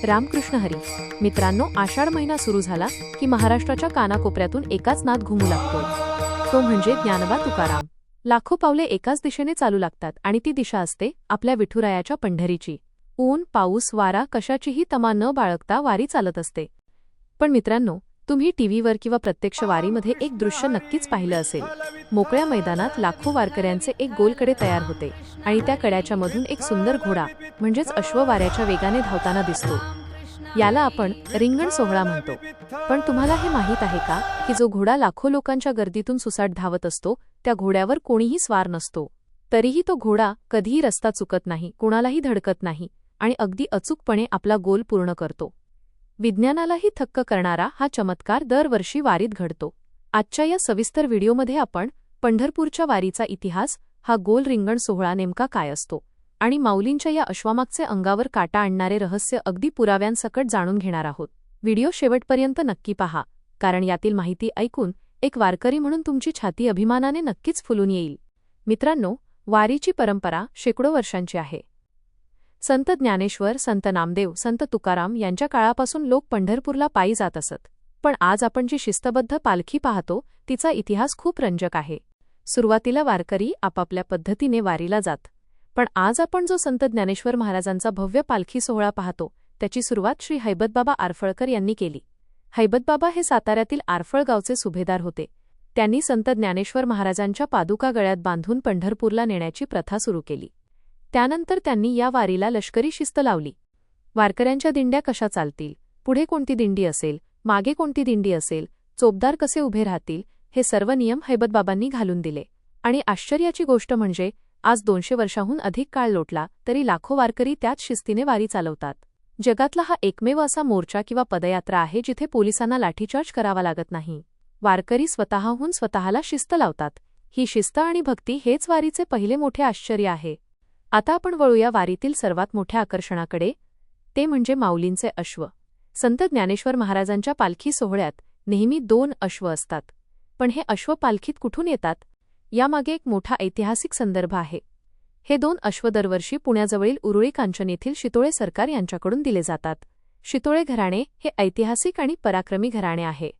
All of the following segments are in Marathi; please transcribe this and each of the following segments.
रामकृष्ण हरी. मित्रांनो, आषाढ महिना सुरू झाला की महाराष्ट्राच्या कानाकोपऱ्यातून एकाच नाद घुमू लागतो, तो म्हणजे ज्ञानोबा तुकाराम. लाखो पावले एकाच दिशेने चालू लागतात आणि ती दिशा असते आपल्या विठुरायाच्या पंढरीची. ऊन, पाऊस, वारा कशाचीही तमा न बाळगता वारी चालत असते. पण मित्रांनो, तुम्ही टीव्हीवर किंवा प्रत्यक्ष वारीमध्ये एक दृश्य नक्कीच पाहिलं असेल. मोकळ्या मैदानात लाखो वारकऱ्यांचे एक गोल कडे तयार होते आणि त्या कड्याच्या मधून एक सुंदर घोडा म्हणजेच अश्व वाऱ्याच्या वेगाने धावताना दिसतो. याला आपण रिंगण सोहळा म्हणतो. पण तुम्हाला हे माहीत आहे का की जो घोडा लाखो लोकांच्या गर्दीतून सुसाट धावत असतो, त्या घोड्यावर कोणीही स्वार नसतो. तरीही तो घोडा कधीही रस्ता चुकत नाही, कोणालाही धडकत नाही आणि अगदी अचूकपणे आपला गोल पूर्ण करतो. विज्ञानालाही थक्क करणारा हा चमत्कार दरवर्षी वारीत घडतो. आजच्या या सविस्तर व्हिडिओमध्ये आपण पंढरपूरच्या वारीचा इतिहास, हा गोल रिंगण सोहळा नेमका काय असतो आणि माऊलींच्या या अश्वामागचे अंगावर काटा आणणारे रहस्य अगदी पुराव्यांसकट जाणून घेणार आहोत. व्हिडिओ शेवटपर्यंत नक्की पहा, कारण यातील माहिती ऐकून एक वारकरी म्हणून तुमची छाती अभिमानाने नक्कीच फुलून येईल. मित्रांनो, वारीची परंपरा शेकडो वर्षांची आहे. संत ज्ञानेश्वर, संत नामदेव, संत तुकाराम यांच्या काळापासून लोक पंढरपूरला पायी जात असत. पण आज आपण जी शिस्तबद्ध पालखी पाहतो तिचा इतिहास खूप रंजक आहे. सुरुवातीला वारकरी आपापल्या पद्धतीने वारीला जात. पण आज आपण जो संत ज्ञानेश्वर महाराजांचा भव्य पालखी सोहळा पाहतो त्याची सुरुवात श्री हैबतबाबा आरफळकर यांनी केली. हैबतबाबा हे साताऱ्यातील आरफळ गावचे सुभेदार होते. त्यांनी संत ज्ञानेश्वर महाराजांच्या पादुका गळ्यात बांधून पंढरपूरला नेण्याची प्रथा सुरू केली. त्यानंतर त्यांनी या वारीला लष्करी शिस्त लावली. वारकऱ्यांच्या दिंड्या कशा चालतील, पुढे कोणती दिंडी असेल, मागे कोणती दिंडी असेल, चोपदार कसे उभे राहतील, हे सर्व नियम हैबतबाबांनी घालून दिले. आणि आश्चर्याची गोष्ट म्हणजे आज 200 वर्षांहून अधिक काळ लोटला तरी लाखो वारकरी त्याच शिस्तीने वारी चालवतात. जगातला हा एकमेव असा मोर्चा किंवा पदयात्रा आहे जिथे पोलिसांना लाठीचार्ज करावा लागत नाही. वारकरी स्वतःहून स्वतःला शिस्त लावतात. ही शिस्त आणि भक्ती हेच वारीचे पहिले मोठे आश्चर्य आहे. आता आपण वळूया वारीतील सर्वात मोठ्या आकर्षणाकडे, ते म्हणजे माऊलींचे अश्व. संत ज्ञानेश्वर महाराजांच्या पालखी सोहळ्यात नेहमी 2 अश्व असतात. पण हे अश्व पालखीत कुठून येतात यामागे एक मोठा ऐतिहासिक संदर्भ आहे. हे 2 अश्व दरवर्षी पुण्याजवळील उरुळी कांचन येथील शितोळे सरकार यांच्याकडून दिले जातात. शितोळे घराणे हे ऐतिहासिक आणि पराक्रमी घराणे आहे.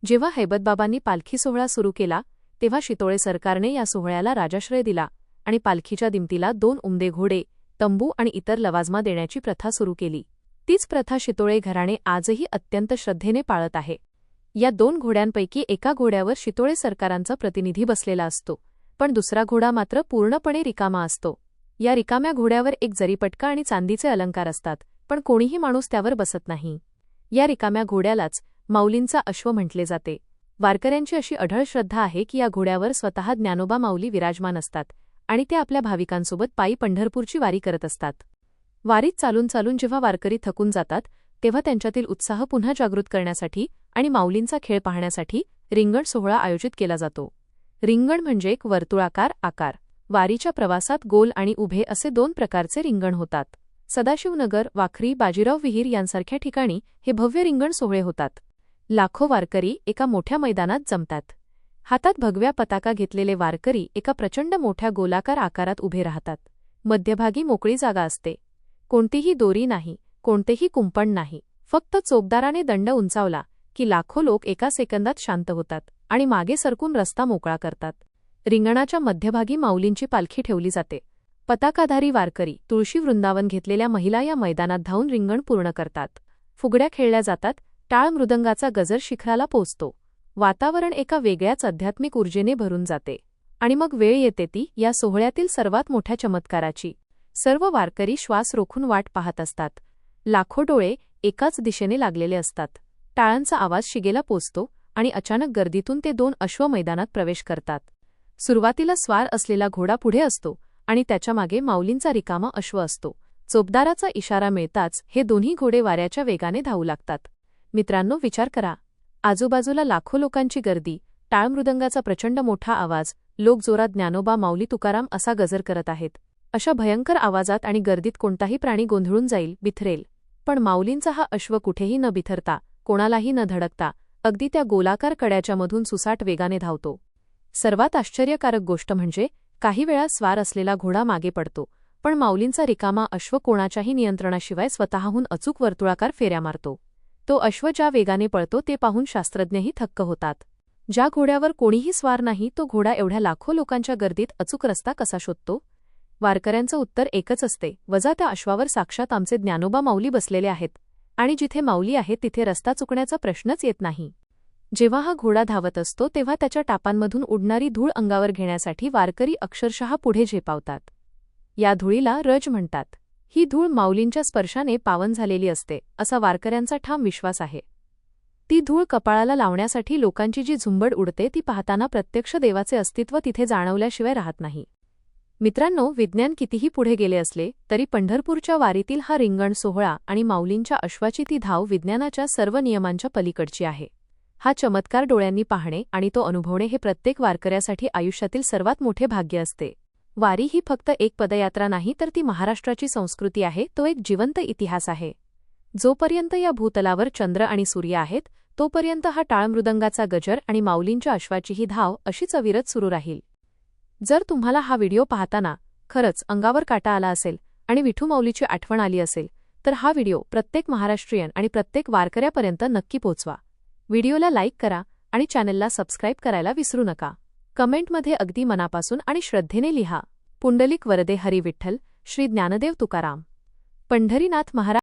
जेव्हा हैबतबाबांनी पालखी सोहळा सुरू केला तेव्हा शितोळे सरकारने या सोहळ्याला राजाश्रय दिला आणि पालखीच्या दिमतीला 2 उमदे घोडे, तंबू आणि इतर लवाजमा देण्याची प्रथा सुरू केली. तीच प्रथा शितोळे घराणे आजही अत्यंत श्रद्धेने पाळत आहे. या 2 घोड्यांपैकी एका घोड्यावर शितोळे सरकारांचा प्रतिनिधी बसलेला असतो, पण दुसरा घोडा मात्र पूर्णपणे रिकामा असतो. या रिकाम्या घोड्यावर एक जरीपटका आणि चांदीचे अलंकार असतात, पण कोणीही माणूस त्यावर बसत नाही. या रिकाम्या घोड्यालाच माऊलींचा अश्व म्हटले जाते. वारकऱ्यांची अशी अढळ श्रद्धा आहे की या घोड्यावर स्वतः ज्ञानोबा माऊली विराजमान असतात आणि ते आपल्या भाविकांसोबत पायी पंढरपूरची वारी करत असतात. वारीत चालून चालून जेव्हा वारकरी थकून जातात तेव्हा त्यांच्यातील उत्साह पुन्हा जागृत करण्यासाठी आणि माऊलींचा खेळ पाहण्यासाठी रिंगण सोहळा आयोजित केला जातो. रिंगण म्हणजे एक वर्तुळाकार आकार. वारीच्या प्रवासात गोल आणि उभे असे 2 प्रकारचे रिंगण होतात. सदाशिवनगर, वाखरी, बाजीराव विहीर यांसारख्या ठिकाणी हे भव्य रिंगण सोहळे होतात. लाखो वारकरी एका मोठ्या मैदानात जमतात. हातात भगव्या पताका घेतलेले वारकरी एका प्रचंड मोठ्या गोलाकार आकारात उभे राहतात. मध्यभागी मोकळी जागा असते. कोणतीही दोरी नाही, कोणतेही कुंपण नाही. फक्त चोपदाराने दंड उंचावला की लाखो लोक एका सेकंदात शांत होतात आणि मागे सरकून रस्ता मोकळा करतात. रिंगणाच्या मध्यभागी माऊलींची पालखी ठेवली जाते. पताकाधारी वारकरी, तुळशी वृंदावन घेतलेल्या महिला या मैदानात धावून रिंगण पूर्ण करतात. फुगड्या खेळल्या जातात. टाळ मृदंगाचा गजर शिखराला पोचतो. वातावरण एका वेगळ्याच आध्यात्मिक ऊर्जेने भरून जाते. आणि मग वेळ येते ती या सोहळ्यातील सर्वात मोठ्या चमत्काराची. सर्व वारकरी श्वास रोखून वाट पाहत असतात. लाखो डोळे एकाच दिशेने लागलेले असतात. टाळांचा आवाज शिगेला पोचतो आणि अचानक गर्दीतून ते 2 अश्व मैदानात प्रवेश करतात. सुरुवातीला स्वार असलेला घोडा पुढे असतो आणि त्याच्या मागे माऊलींचा रिकामा अश्व असतो. चोपदाराचा इशारा मिळताच हे दोन्ही घोडे वाऱ्याच्या वेगाने धावू लागतात. मित्रांनो, विचार करा. आजूबाजूला लाखो लोकांची गर्दी, टाळमृदंगाचा प्रचंड मोठा आवाज, लोक जोरात ज्ञानोबा माऊली तुकाराम असा गजर करत आहेत. अशा भयंकर आवाजात आणि गर्दीत कोणताही प्राणी गोंधळून जाईल, बिथरेल. पण माऊलींचा हा अश्व कुठेही न बिथरता, कोणालाही न धडकता अगदी त्या गोलाकार कड्याच्या मधून सुसाट वेगाने धावतो. सर्वात आश्चर्यकारक गोष्ट म्हणजे काही वेळा स्वार असलेला घोडा मागे पडतो पण माऊलींचा रिकामा अश्व कोणाच्याही नियंत्रणाशिवाय स्वतःहून अचूक वर्तुळाकार फेऱ्या मारतो. तो अश्व ज्या वेगाने पळतो ते पाहून शास्त्रज्ञही थक्क होतात. ज्या घोड्यावर कोणीही स्वार नाही तो घोडा एवढ्या लाखो लोकांच्या गर्दीत अचूक रस्ता कसा शोधतो? वारकऱ्यांचं उत्तर एकच असते, वजा त्या अश्वावर साक्षात आमचे ज्ञानोबा माऊली बसलेले आहेत, आणि जिथे माऊली आहे तिथे रस्ता चुकण्याचा प्रश्नच येत नाही. जेव्हा हा घोडा धावत असतो तेव्हा त्याच्या टापांमधून उडणारी धूळ अंगावर घेण्यासाठी वारकरी अक्षरशः पुढे झेपावतात. या धुळीला रज म्हणतात. ही धूळ माऊलींच्या स्पर्शाने पावन झालेली असते, असा वारकऱ्यांचा ठाम विश्वास आहे. ती धूळ कपाळाला लावण्यासाठी लोकांची जी झुंबड उडते ती पाहताना प्रत्यक्ष देवाचे अस्तित्व तिथे जाणवल्याशिवाय राहत नाही. मित्रांनो, विज्ञान कितीही पुढे गेले असले तरी पंढरपूरच्या वारीतील हा रिंगण सोहळा आणि माऊलींच्या अश्वाची ती धाव विज्ञानाच्या सर्व नियमांच्या पलीकडची आहे. हा चमत्कार डोळ्यांनी पाहणे आणि तो अनुभवणे हे प्रत्येक वारकऱ्यासाठी आयुष्यातील सर्वात मोठे भाग्य असते. वारी ही फक्त एक पदयात्रा नाही तर ती महाराष्ट्राची संस्कृती आहे, तो एक जिवंत इतिहास आहे. जोपर्यंत या भूतलावर चंद्र आणि सूर्य आहेत तोपर्यंत हा टाळमृदंगाचा गजर आणि माऊलींच्या अश्वाची ही धाव अशीच अविरत सुरू राहील. जर तुम्हाला हा व्हिडिओ पाहताना खरंच अंगावर काटा आला असेल आणि विठू माऊलीची आठवण आली असेल तर हा व्हिडिओ प्रत्येक महाराष्ट्रीयन आणि प्रत्येक वारकऱ्यापर्यंत नक्की पोहोचवा. व्हिडिओला लाईक करा आणि चॅनलला सबस्क्राईब करायला विसरू नका. कमेंटमध्ये अगदी मनापासून आणि श्रद्धेने लिहा, पुंडलिक वरदे हरी विठ्ठल, श्री ज्ञानदेव तुकाराम. पंढरीनाथ महाराज.